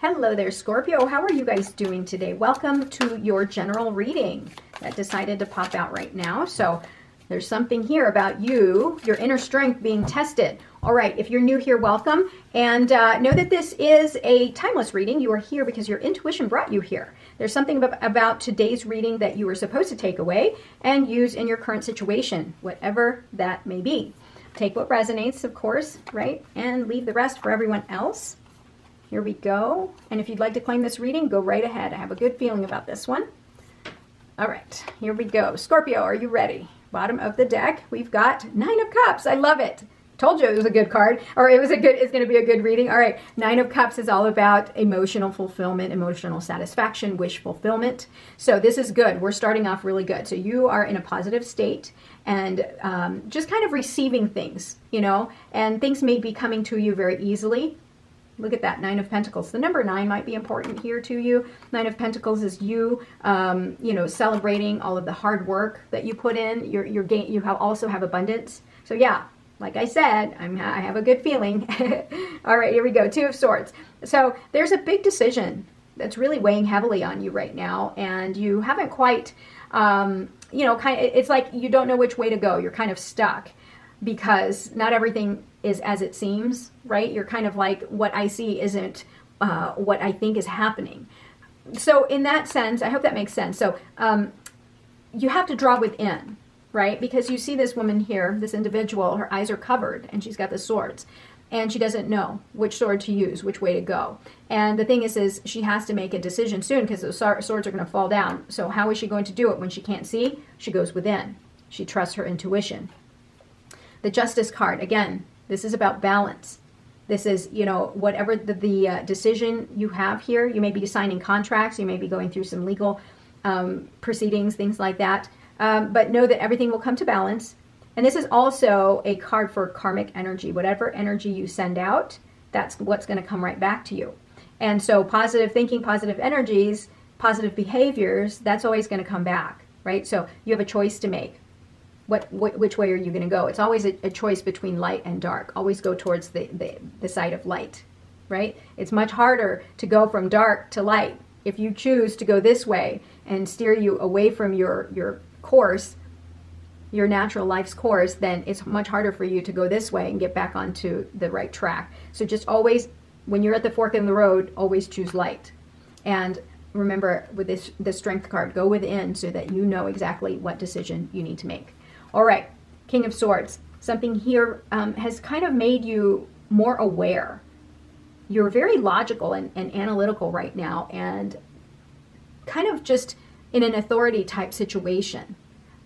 Hello there, Scorpio. How are you guys doing today? Welcome to your general reading that decided to pop out right now. So there's something here about you, your inner strength being tested. All right, if you're new here, welcome. And know that this is a timeless reading. You are here because your intuition brought you here. There's something about today's reading that you were supposed to take away and use in your current situation, whatever that may be. Take what resonates, of course, right? And leave the rest for everyone else. Here we go. And if you'd like to claim this reading, go right ahead. I have a good feeling about this one. All right, here we go. Scorpio, are you ready? Bottom of the deck, we've got Nine of Cups. I love it. Told you it was a good card, or it's going to be a good reading. All right, Nine of Cups is all about emotional fulfillment, emotional satisfaction, wish fulfillment. So this is good. We're starting off really good. So you are in a positive state and just kind of receiving things, you know, and things may be coming to you very easily. Look at that, Nine of Pentacles. The number 9 might be important here to you. Nine of Pentacles is you, you know, celebrating all of the hard work that you put in. You also have abundance. So yeah, like I said, I have a good feeling. All right, here we go. Two of Swords. So there's a big decision that's really weighing heavily on you right now, and you haven't quite, you know, it's like you don't know which way to go. You're kind of stuck because not everything is as it seems, right? You're kind of like, what I see isn't what I think is happening. So in that sense, I hope that makes sense. So you have to draw within, right? Because you see this woman here, this individual, her eyes are covered and she's got the swords and she doesn't know which sword to use, which way to go. And the thing is she has to make a decision soon because those swords are going to fall down. So how is she going to do it when she can't see? She goes within. She trusts her intuition. The Justice card, again, this is about balance. This is, you know, whatever the decision you have here, you may be signing contracts, you may be going through some legal proceedings, things like that. But know that everything will come to balance. And this is also a card for karmic energy. Whatever energy you send out, that's what's going to come right back to you. And so positive thinking, positive energies, positive behaviors, that's always going to come back, right? So you have a choice to make. Which way are you going to go? It's always a choice between light and dark. Always go towards the side of light, right? It's much harder to go from dark to light. If you choose to go this way and steer you away from your course, your natural life's course, then it's much harder for you to go this way and get back onto the right track. So just always, when you're at the fork in the road, always choose light. And remember, with this Strength card, go within so that you know exactly what decision you need to make. All right, King of Swords. Something here has kind of made you more aware. You're very logical and analytical right now and kind of just in an authority type situation.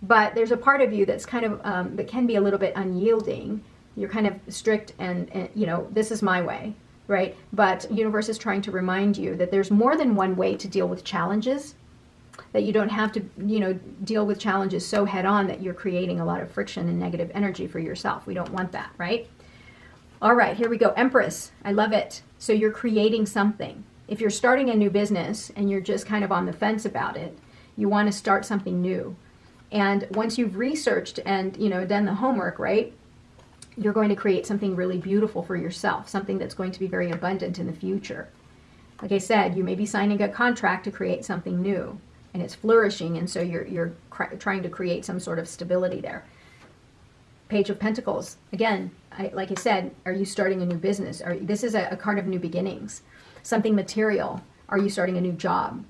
But there's a part of you that's kind of, that can be a little bit unyielding. You're kind of strict and, you know, this is my way, right? But universe is trying to remind you that there's more than one way to deal with challenges, that you don't have to, you know, deal with challenges so head on that you're creating a lot of friction and negative energy for yourself. We don't want that, right? All right, here we go. Empress. I love it. So you're creating something. If you're starting a new business and you're just kind of on the fence about it, you want to start something new. And once you've researched and, you know, done the homework, right, you're going to create something really beautiful for yourself, something that's going to be very abundant in the future. Like I said, you may be signing a contract to create something new. And it's flourishing, and so you're trying to create some sort of stability there. Page of Pentacles. Again, like I said, are you starting a new business? This is a card of new beginnings. Something material. Are you starting a new job?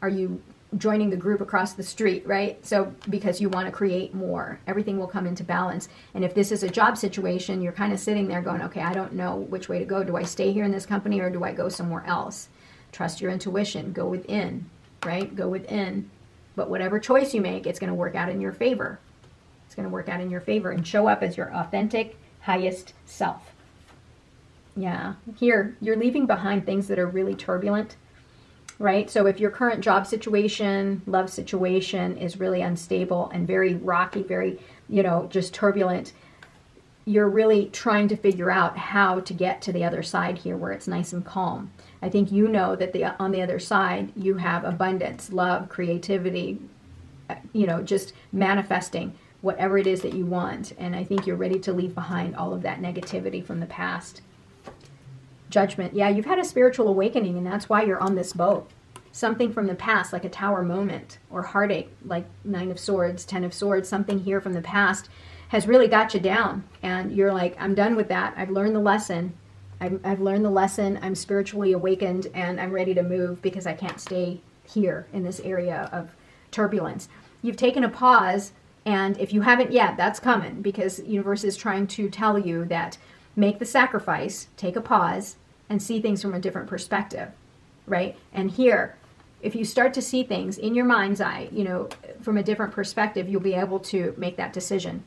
Are you joining the group across the street, right? So because you want to create more. Everything will come into balance. And if this is a job situation, you're kind of sitting there going, okay, I don't know which way to go. Do I stay here in this company or do I go somewhere else? Trust your intuition. Go within. Right? Go within. But whatever choice you make, it's going to work out in your favor. It's going to work out in your favor and show up as your authentic, highest self. Yeah. Here, you're leaving behind things that are really turbulent, right? So if your current job situation, love situation is really unstable and very rocky, very, you know, just turbulent, you're really trying to figure out how to get to the other side here where it's nice and calm. I think you know that on the other side, you have abundance, love, creativity, you know, just manifesting whatever it is that you want. And I think you're ready to leave behind all of that negativity from the past. Judgment. Yeah, you've had a spiritual awakening, and that's why you're on this boat. Something from the past, like a tower moment, or heartache, like Nine of Swords, Ten of Swords, something here from the past has really got you down. And you're like, I'm done with that. I've learned the lesson. I've learned the lesson. I'm spiritually awakened, and I'm ready to move because I can't stay here in this area of turbulence. You've taken a pause, and if you haven't yet, that's coming, because the universe is trying to tell you that make the sacrifice, take a pause, and see things from a different perspective, right? And here, if you start to see things in your mind's eye, from a different perspective, you'll be able to make that decision.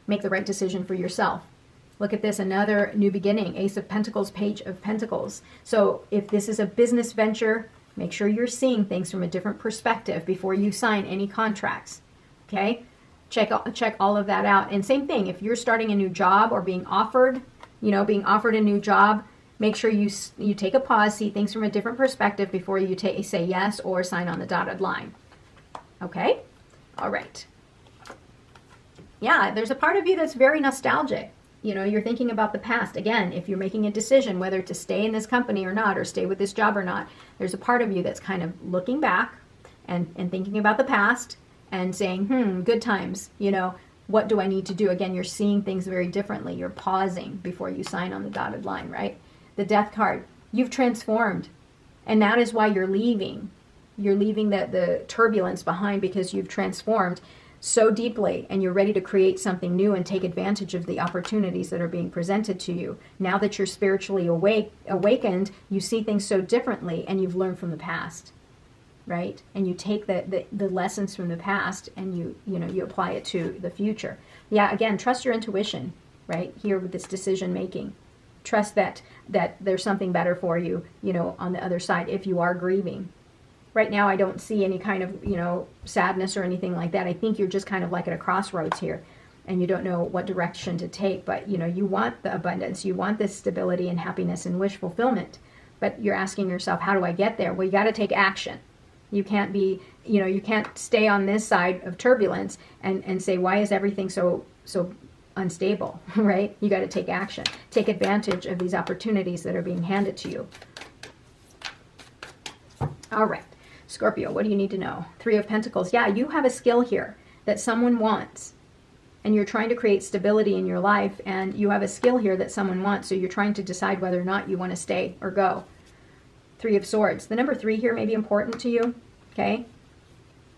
Make the right decision for yourself. Look at this, another new beginning, Ace of Pentacles, Page of Pentacles. So if this is a business venture, make sure you're seeing things from a different perspective before you sign any contracts, okay? Check all of that out. And same thing, if you're starting a new job or being offered a new job, make sure you take a pause, see things from a different perspective before you say yes or sign on the dotted line. Okay? All right. Yeah, there's a part of you that's very nostalgic. You're thinking about the past. Again, if you're making a decision whether to stay in this company or not, or stay with this job or not, there's a part of you that's kind of looking back and thinking about the past and saying, good times, what do I need to do? Again, you're seeing things very differently. You're pausing before you sign on the dotted line, right? The Death card, you've transformed, and that is why you're leaving. You're leaving the turbulence behind because you've transformed so deeply, and you're ready to create something new and take advantage of the opportunities that are being presented to you. Now that you're spiritually awakened, you see things so differently, and you've learned from the past, right? And you take the lessons from the past and you apply it to the future. Yeah, again, trust your intuition, right? Here with this decision making. Trust that there's something better for you, on the other side if you are grieving. Right now, I don't see any kind of, sadness or anything like that. I think you're just kind of like at a crossroads here, and you don't know what direction to take. But, you want the abundance. You want this stability and happiness and wish fulfillment. But you're asking yourself, how do I get there? Well, you got to take action. You can't be, you can't stay on this side of turbulence and say, why is everything so unstable, right? You got to take action. Take advantage of these opportunities that are being handed to you. All right. Scorpio, what do you need to know? Three of Pentacles. Yeah, you have a skill here that someone wants, and you're trying to create stability in your life, and you have a skill here that someone wants, so you're trying to decide whether or not you want to stay or go. Three of Swords. The number 3 here may be important to you, okay?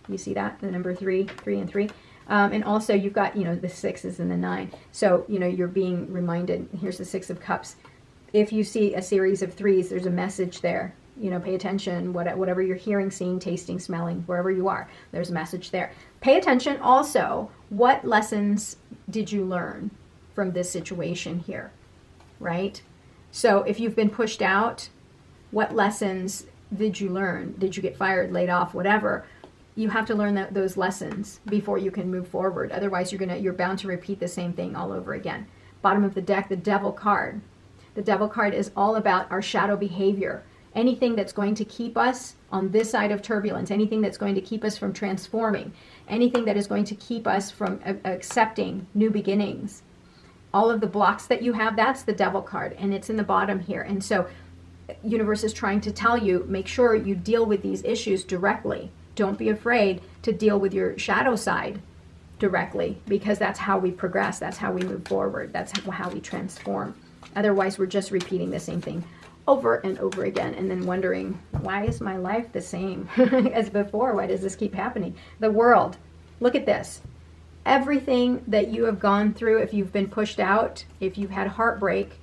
You see that? The number 3, 3 and 3. And also you've got, the 6s and the 9. So, you're being reminded. Here's the 6 of Cups. If you see a series of 3s, there's a message there. Pay attention, whatever you're hearing, seeing, tasting, smelling, wherever you are, there's a message there. Pay attention also, what lessons did you learn from this situation here, right? So if you've been pushed out, what lessons did you learn? Did you get fired, laid off, whatever? You have to learn those lessons before you can move forward. Otherwise, you're bound to repeat the same thing all over again. Bottom of the deck, the Devil card. The Devil card is all about our shadow behavior. Anything that's going to keep us on this side of turbulence, anything that's going to keep us from transforming, anything that is going to keep us from accepting new beginnings. All of the blocks that you have, that's the Devil card, and it's in the bottom here. And so universe is trying to tell you, make sure you deal with these issues directly. Don't be afraid to deal with your shadow side directly, because that's how we progress. That's how we move forward. That's how we transform. Otherwise, we're just repeating the same thing over and over again, and then wondering, why is my life the same as before? Why does this keep happening? The world, look at this. Everything that you have gone through, if you've been pushed out, if you've had heartbreak,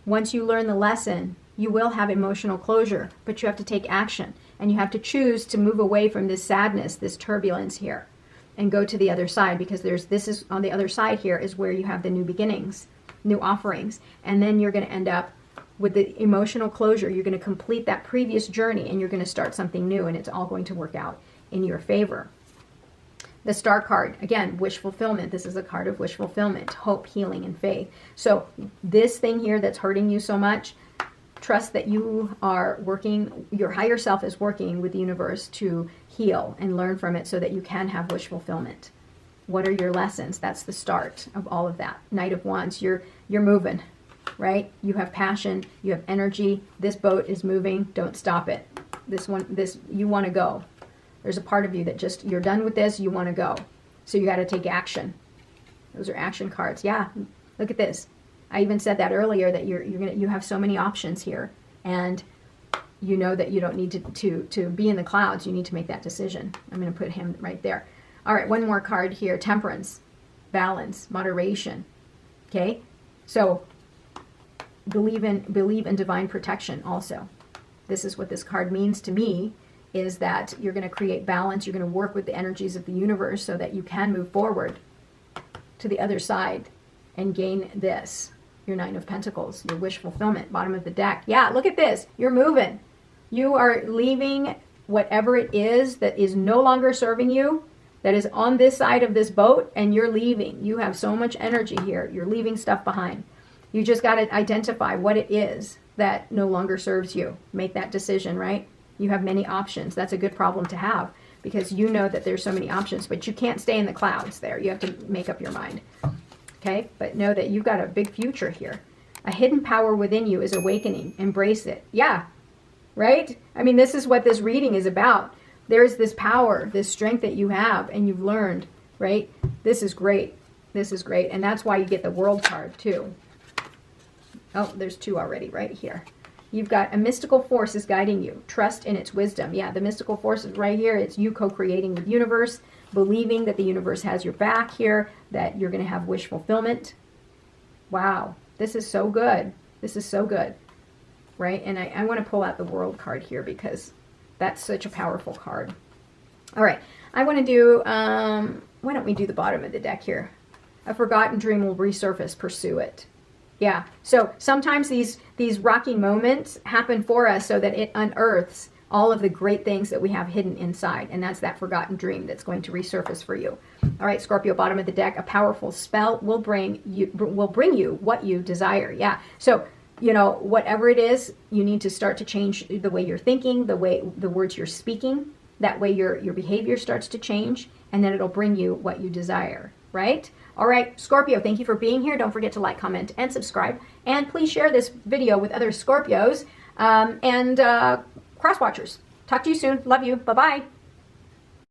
once you learn the lesson, you will have emotional closure, but you have to take action, and you have to choose to move away from this sadness, this turbulence here, and go to the other side, because this is on the other side here is where you have the new beginnings, new offerings, and then you're going to end up with the emotional closure. You're going to complete that previous journey, and you're going to start something new, and it's all going to work out in your favor. The Star card, again, wish fulfillment. This is a card of wish fulfillment, hope, healing, and faith. So this thing here that's hurting you so much, trust that you are working, your higher self is working with the universe to heal and learn from it so that you can have wish fulfillment. What are your lessons? That's the start of all of that. Knight of Wands, you're moving. right? You have passion, you have energy. This boat is moving. Don't stop it. You want to go. There's a part of you that just, you're done with this, you want to go. So you got to take action. Those are action cards. Yeah, look at this. I even said that earlier, that you have so many options here, and you know that you don't need to be in the clouds. You need to make that decision. I'm going to put him right there. All right, one more card here. Temperance, balance, moderation. Okay, so believe in divine protection also. This is what this card means to me, is that you're going to create balance. You're going to work with the energies of the universe so that you can move forward to the other side and gain this, your Nine of Pentacles, your wish fulfillment, bottom of the deck. Yeah, look at this. You're moving. You are leaving whatever it is that is no longer serving you, that is on this side of this boat, and you're leaving. You have so much energy here. You're leaving stuff behind. You just got to identify what it is that no longer serves you. Make that decision, right? You have many options. That's a good problem to have, because you know that there's so many options, but you can't stay in the clouds there. You have to make up your mind. Okay? But know that you've got a big future here. A hidden power within you is awakening. Embrace it. Yeah. Right? I mean, this is what this reading is about. There's this power, this strength that you have, and you've learned, right? This is great. This is great. And that's why you get the World card too. Oh, there's two already right here. You've got a mystical force is guiding you. Trust in its wisdom. Yeah, the mystical force is right here. It's you co-creating with the universe, believing that the universe has your back here, that you're going to have wish fulfillment. Wow, this is so good. This is so good, right? And I want to pull out the World card here because that's such a powerful card. All right, I want to do, why don't we do the bottom of the deck here? A forgotten dream will resurface, pursue it. Yeah, so sometimes these rocky moments happen for us so that it unearths all of the great things that we have hidden inside, and that's that forgotten dream that's going to resurface for you. All right, Scorpio, bottom of the deck, a powerful spell will bring you what you desire. Yeah, so you know, whatever it is, you need to start to change the way you're thinking, the words you're speaking. That way your behavior starts to change, and then it'll bring you what you desire, right? All right, Scorpio, thank you for being here. Don't forget to like, comment, and subscribe. And please share this video with other Scorpios and cross watchers. Talk to you soon. Love you. Bye-bye.